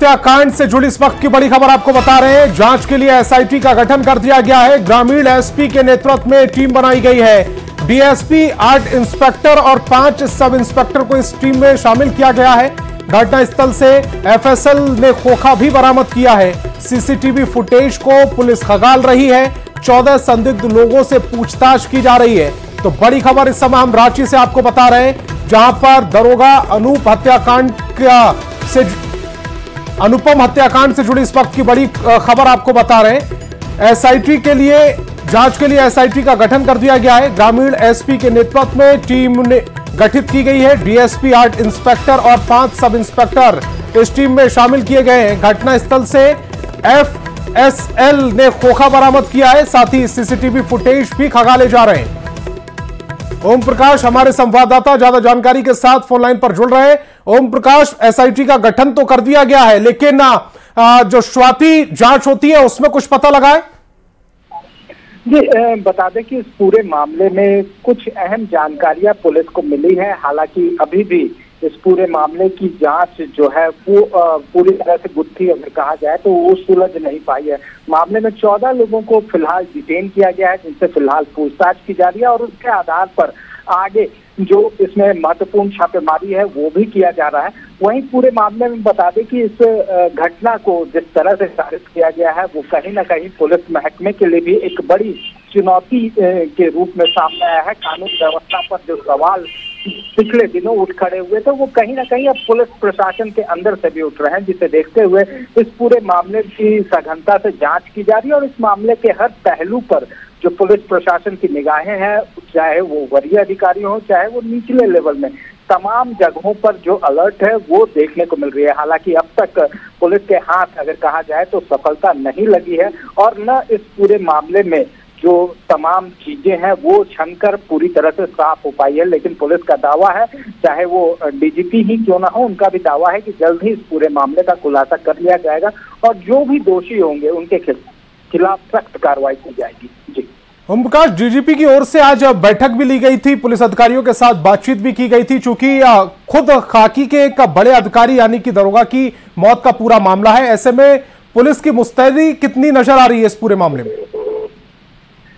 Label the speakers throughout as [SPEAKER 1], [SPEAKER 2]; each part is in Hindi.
[SPEAKER 1] हत्याकांड से जुड़ी इस वक्त की बड़ी खबर आपको बता रहे हैं। जांच के लिए एसआईटी का गठन कर दिया गया है। ग्रामीण एसपी के नेतृत्व में टीम बनाई गई है। डीएसपी, 8 इंस्पेक्टर और 5 सब इंस्पेक्टर को इस टीम में शामिल किया गया है। घटनास्थल से एफएसएल ने खोखा भी बरामद किया है। सीसीटीवी फुटेज को पुलिस खंगाल रही है। 14 संदिग्ध लोगों से पूछताछ की जा रही है। तो बड़ी खबर इस समय हम रांची से आपको बता रहे हैं, जहां पर दरोगा अनुपम हत्याकांड से जुड़ी इस वक्त की बड़ी खबर आपको बता रहे हैं। एसआईटी के लिए जांच के लिए एसआईटी का गठन कर दिया गया है। ग्रामीण एसपी के नेतृत्व में टीम ने गठित की गई है। डीएसपी, 8 इंस्पेक्टर और 5 सब इंस्पेक्टर इस टीम में शामिल किए गए हैं। घटनास्थल से एफएसएल ने खोखा बरामद किया है। साथ ही सीसीटीवी फुटेज भी खंगाले जा रहे हैं। ओम प्रकाश हमारे संवाददाता ज्यादा जानकारी के साथ फोन लाइन पर जुड़ रहे हैं। ओम प्रकाश, एसआईटी का गठन तो कर दिया गया है, लेकिन जो शुरुआती जांच होती है उसमें कुछ पता लगा है?
[SPEAKER 2] जी, बता दें कि इस पूरे मामले में कुछ अहम जानकारियां पुलिस को मिली है। हालांकि अभी भी इस पूरे मामले की जांच जो है वो पूरी तरह से गुत्थी अगर कहा जाए तो वो सुलझ नहीं पाई है। मामले में 14 लोगों को फिलहाल डिटेन किया गया है, जिनसे फिलहाल पूछताछ की जा रही है और उसके आधार पर आगे जो इसमें महत्वपूर्ण छापेमारी है वो भी किया जा रहा है। वहीं पूरे मामले में बता दें कि इस घटना को जिस तरह से खारिज किया गया है वो कहीं ना कहीं पुलिस महकमे के लिए भी एक बड़ी चुनौती के रूप में सामने आया है। कानून व्यवस्था पर जो सवाल पिछले दिनों उठ खड़े हुए थे वो कहीं ना कहीं अब पुलिस प्रशासन के अंदर से भी उठ रहे हैं, जिसे देखते हुए इस पूरे मामले की सघनता से जांच की जा रही है और इस मामले के हर पहलू पर जो पुलिस प्रशासन की निगाहें हैं, चाहे वो वरीय अधिकारी हो चाहे वो निचले लेवल में, तमाम जगहों पर जो अलर्ट है वो देखने को मिल रही है। हालांकि अब तक पुलिस के हाथ अगर कहा जाए तो सफलता नहीं लगी है और न इस पूरे मामले में जो तमाम चीजें हैं वो छनकर पूरी तरह से साफ हो पाई है। लेकिन पुलिस का दावा है, चाहे वो डीजीपी ही क्यों ना हो, उनका भी दावा है कि जल्द ही इस पूरे मामले का खुलासा कर लिया जाएगा और जो भी दोषी होंगे उनके खिलाफ सख्त कार्रवाई की जाएगी। जी
[SPEAKER 1] ओम प्रकाश, डीजीपी की ओर से आज बैठक भी ली गई थी, पुलिस अधिकारियों के साथ बातचीत भी की गई थी। चूंकि खुद खाकी के एक बड़े अधिकारी यानी कि दरोगा की मौत का पूरा मामला है, ऐसे में पुलिस की मुस्तैदी कितनी नजर आ रही है इस पूरे मामले में?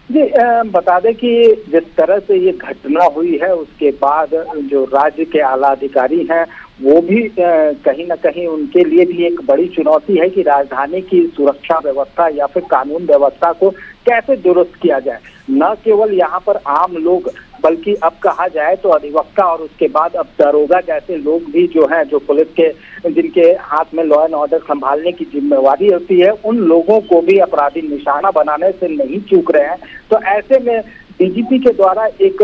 [SPEAKER 2] जी, बता दें कि जिस तरह से ये घटना हुई है उसके बाद जो राज्य के आला अधिकारी हैं वो भी कहीं ना कहीं उनके लिए भी एक बड़ी चुनौती है कि राजधानी की सुरक्षा व्यवस्था या फिर कानून व्यवस्था को कैसे दुरुस्त किया जाए। न केवल यहाँ पर आम लोग बल्कि अब कहा जाए तो अधिवक्ता और उसके बाद अब दरोगा जैसे लोग भी जो हैं, जो पुलिस के जिनके हाथ में लॉ एंड ऑर्डर संभालने की जिम्मेवारी होती है, उन लोगों को भी अपराधी निशाना बनाने से नहीं चूक रहे हैं। तो ऐसे में डीजीपी के द्वारा एक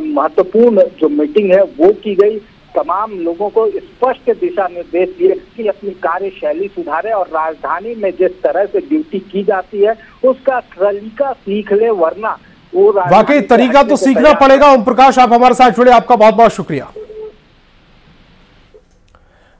[SPEAKER 2] महत्वपूर्ण जो मीटिंग है वो की गई। तमाम लोगों को स्पष्ट दिशा निर्देश दिए कि अपनी कार्यशैली सुधारे और राजधानी में जिस तरह से ड्यूटी की जाती है उसका तरीका सीख ले, वरना वो
[SPEAKER 1] वाकई तरीका तो सीखना पड़ेगा। ओम प्रकाश, आप हमारे साथ जुड़े, आपका बहुत बहुत शुक्रिया।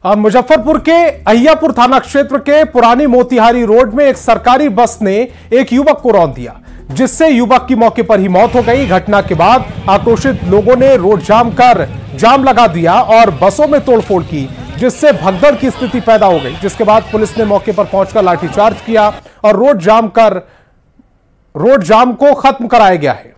[SPEAKER 1] मुजफ्फरपुर के अहियापुर थाना क्षेत्र के पुरानी मोतिहारी रोड में एक सरकारी बस ने एक युवक को रौंद दिया, जिससे युवक की मौके पर ही मौत हो गई। घटना के बाद आक्रोशित लोगों ने रोड जाम लगा दिया और बसों में तोड़फोड़ की, जिससे भगदड़ की स्थिति पैदा हो गई। जिसके बाद पुलिस ने मौके पर पहुंचकर लाठीचार्ज किया और रोड जाम को खत्म कराया गया है।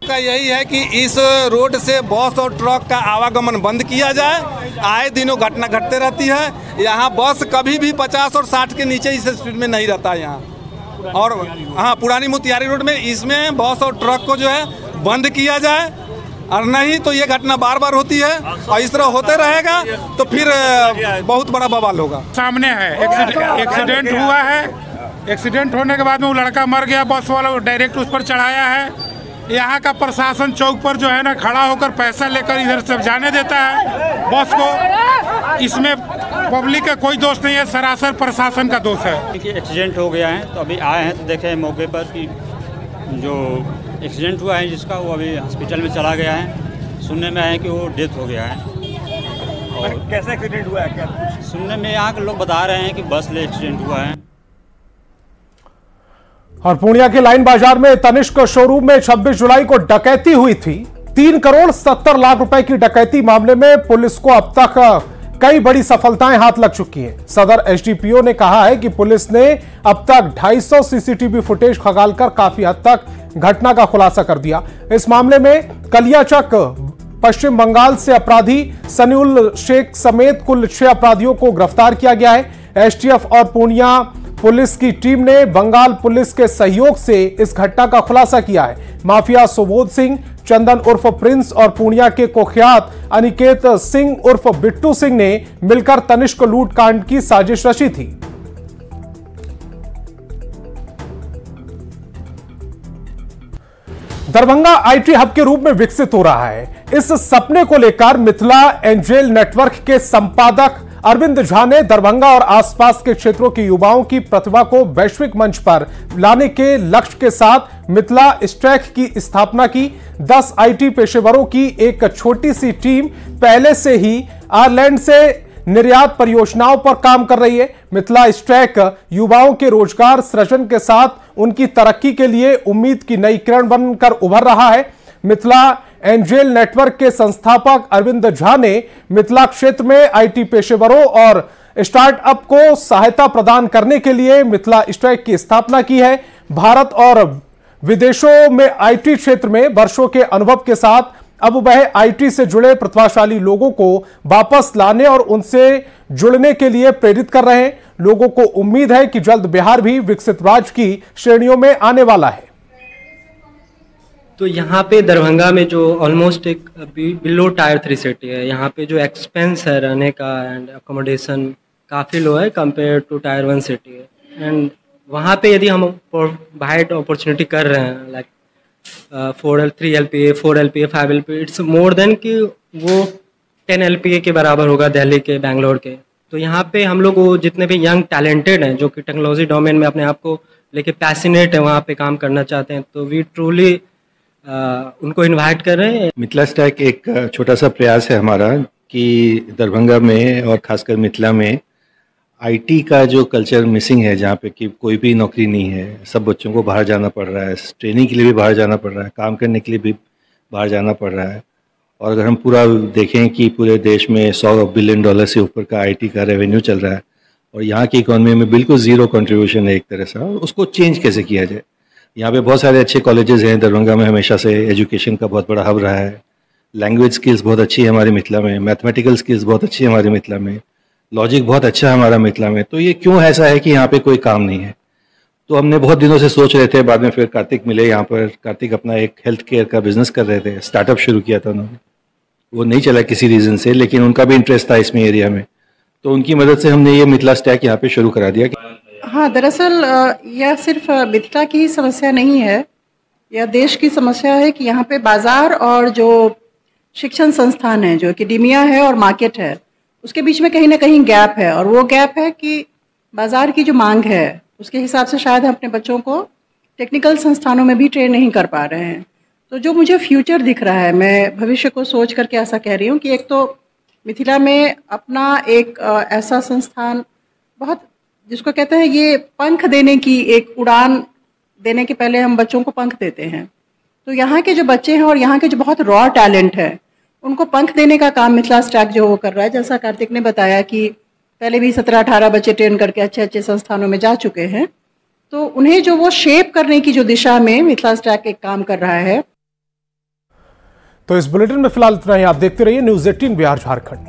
[SPEAKER 3] का यही है कि इस रोड से बस और ट्रक का आवागमन बंद किया जाए। आए दिनों घटना घटते रहती है। यहाँ बस कभी भी 50 और 60 के नीचे इस स्पीड में नहीं रहता है यहाँ। और हाँ, पुरानी मोतिहारी रोड में इसमें बस और ट्रक को जो है बंद किया जाए, और नहीं तो ये घटना बार बार होती है और इस तरह होते रहेगा तो फिर बहुत बड़ा बवाल होगा।
[SPEAKER 4] सामने है एक्सीडेंट हुआ है। एक्सीडेंट होने के बाद में वो लड़का मर गया, बस वाला डायरेक्ट उस पर चढ़ाया है। यहाँ का प्रशासन चौक पर जो है ना खड़ा होकर पैसा लेकर इधर से जाने देता है बस को। इसमें पब्लिक का कोई दोष नहीं है, सरासर प्रशासन का दोष है।
[SPEAKER 5] एक्सीडेंट हो गया है तो अभी आए हैं तो देखे मौके पर कि जो एक्सीडेंट हुआ है जिसका वो अभी हॉस्पिटल में चला गया है। सुनने में आया कि वो डेथ हो गया है। और
[SPEAKER 6] कैसे एक्सीडेंट हुआ है? क्या
[SPEAKER 5] सुनने में यहाँ के लोग बता रहे हैं कि बस ले एक्सीडेंट हुआ है।
[SPEAKER 1] और पूर्णिया के लाइन बाजार में तनिष्क शोरूम में 26 जुलाई को डकैती हुई थी। 3 करोड़ 70 लाख रुपए की डकैती मामले में पुलिस को अब तक कई बड़ी सफलताएं हाथ लग चुकी हैं। सदर एसडीपीओ ने कहा है कि पुलिस ने अब तक 250 सीसीटीवी फुटेज खंगालकर काफी हद तक घटना का खुलासा कर दिया। इस मामले में कलियाचक पश्चिम बंगाल से अपराधी सनीउल शेख समेत कुल 6 अपराधियों को गिरफ्तार किया गया है। एसटीएफ और पूर्णिया पुलिस की टीम ने बंगाल पुलिस के सहयोग से इस घटना का खुलासा किया है। माफिया सुबोध सिंह, चंदन उर्फ प्रिंस और पूर्णिया के कुख्यात अनिकेत सिंह उर्फ बिट्टू सिंह ने मिलकर तनिष्क लूट कांड की साजिश रची थी। दरभंगा आईटी हब के रूप में विकसित हो रहा है। इस सपने को लेकर मिथिला एंजेल नेटवर्क के संपादक अरविंद झा ने दरभंगा और आसपास के क्षेत्रों के युवाओं की प्रतिभा को वैश्विक मंच पर लाने के लक्ष्य के साथ मिथिला स्टैक की स्थापना की। 10 आईटी पेशेवरों की एक छोटी सी टीम पहले से ही आयरलैंड से निर्यात परियोजनाओं पर काम कर रही है। मिथिला स्टैक युवाओं के रोजगार सृजन के साथ उनकी तरक्की के लिए उम्मीद की नई किरण बनकर उभर रहा है। मिथिला एंजेल नेटवर्क के संस्थापक अरविंद झा ने मिथिला क्षेत्र में आईटी पेशेवरों और स्टार्टअप को सहायता प्रदान करने के लिए मिथिला स्टैक की स्थापना की है। भारत और विदेशों में आईटी क्षेत्र में वर्षों के अनुभव के साथ अब वह आईटी से जुड़े प्रतिभाशाली लोगों को वापस लाने और उनसे जुड़ने के लिए प्रेरित कर रहे हैं। लोगों को उम्मीद है कि जल्द बिहार भी विकसित राज्य की श्रेणियों में आने वाला है।
[SPEAKER 6] तो यहाँ पे दरभंगा में जो ऑलमोस्ट एक बिलो टायर 3 सिटी है, यहाँ पे जो एक्सपेंस है रहने का एंड अकोमोडेशन काफ़ी लो है कंपेयर टू टायर 1 सिटी है। एंड वहाँ पे यदि हम प्रोवाइड अपॉर्चुनिटी कर रहे हैं like 3 LPA 4 LPA 5 LPA, it's more than कि वो 10 LPA के बराबर होगा दिल्ली के, बेंगलोर के। तो यहाँ पे हम लोग वो जितने भी यंग टैलेंटेड हैं जो कि टेक्नोलॉजी डोमेन में अपने आप को लेके पैसिनेट है, वहाँ पे काम करना चाहते हैं, तो वी ट्रूली उनको इनवाइट कर रहे हैं।
[SPEAKER 7] मिथिला स्टैक एक छोटा सा प्रयास है हमारा कि दरभंगा में और खासकर मिथिला में आईटी का जो कल्चर मिसिंग है, जहाँ पे कि कोई भी नौकरी नहीं है, सब बच्चों को बाहर जाना पड़ रहा है, ट्रेनिंग के लिए भी बाहर जाना पड़ रहा है, काम करने के लिए भी बाहर जाना पड़ रहा है। और अगर हम पूरा देखें कि पूरे देश में $100 बिलियन से ऊपर का आईटी का रेवेन्यू चल रहा है और यहाँ की इकोनॉमी में बिल्कुल ज़ीरो कंट्रीब्यूशन है एक तरह से, और उसको चेंज कैसे किया जाए। यहाँ पे बहुत सारे अच्छे कॉलेजेस हैं, दरभंगा में हमेशा से एजुकेशन का बहुत बड़ा हब रहा है। लैंग्वेज स्किल्स बहुत अच्छी है हमारे मिथिला में, मैथमेटिकल स्किल्स बहुत अच्छी है हमारे मिथिला में, लॉजिक बहुत अच्छा है हमारा मिथिला में। तो ये क्यों ऐसा है कि यहाँ पे कोई काम नहीं है? तो हमने बहुत दिनों से सोच रहे थे, बाद में फिर कार्तिक मिले यहाँ पर। कार्तिक अपना एक हेल्थ केयर का बिजनेस कर रहे थे, स्टार्टअप शुरू किया था उन्होंने, वो नहीं चला किसी रीज़न से, लेकिन उनका भी इंटरेस्ट था इसमें एरिया में, तो उनकी मदद से हमने ये मिथिला स्टैक यहाँ पे शुरू करा दिया।
[SPEAKER 8] हाँ, दरअसल यह सिर्फ मिथिला की ही समस्या नहीं है, यह देश की समस्या है कि यहाँ पे बाजार और जो शिक्षण संस्थान है, जो एकेडेमिया है और मार्केट है, उसके बीच में कहीं ना कहीं गैप है। और वो गैप है कि बाजार की जो मांग है उसके हिसाब से शायद हम अपने बच्चों को टेक्निकल संस्थानों में भी ट्रेन नहीं कर पा रहे हैं। तो जो मुझे फ्यूचर दिख रहा है, मैं भविष्य को सोच करके ऐसा कह रही हूँ कि एक तो मिथिला में अपना एक ऐसा संस्थान बहुत, जिसको कहते हैं ये पंख देने की, एक उड़ान देने के पहले हम बच्चों को पंख देते हैं। तो यहाँ के जो बच्चे हैं और यहाँ के जो बहुत रॉ टैलेंट है, उनको पंख देने का काम मिथिला स्टैक जो वो कर रहा है। जैसा कार्तिक ने बताया कि पहले भी 17-18 बच्चे ट्रेन करके अच्छे अच्छे संस्थानों में जा चुके हैं, तो उन्हें जो वो शेप करने की जो दिशा में मिथिला स्टैक एक काम कर रहा है।
[SPEAKER 1] तो इस बुलेटिन में फिलहाल इतना ही। आप देखते रहिए न्यूज़ 18 बिहार झारखंड।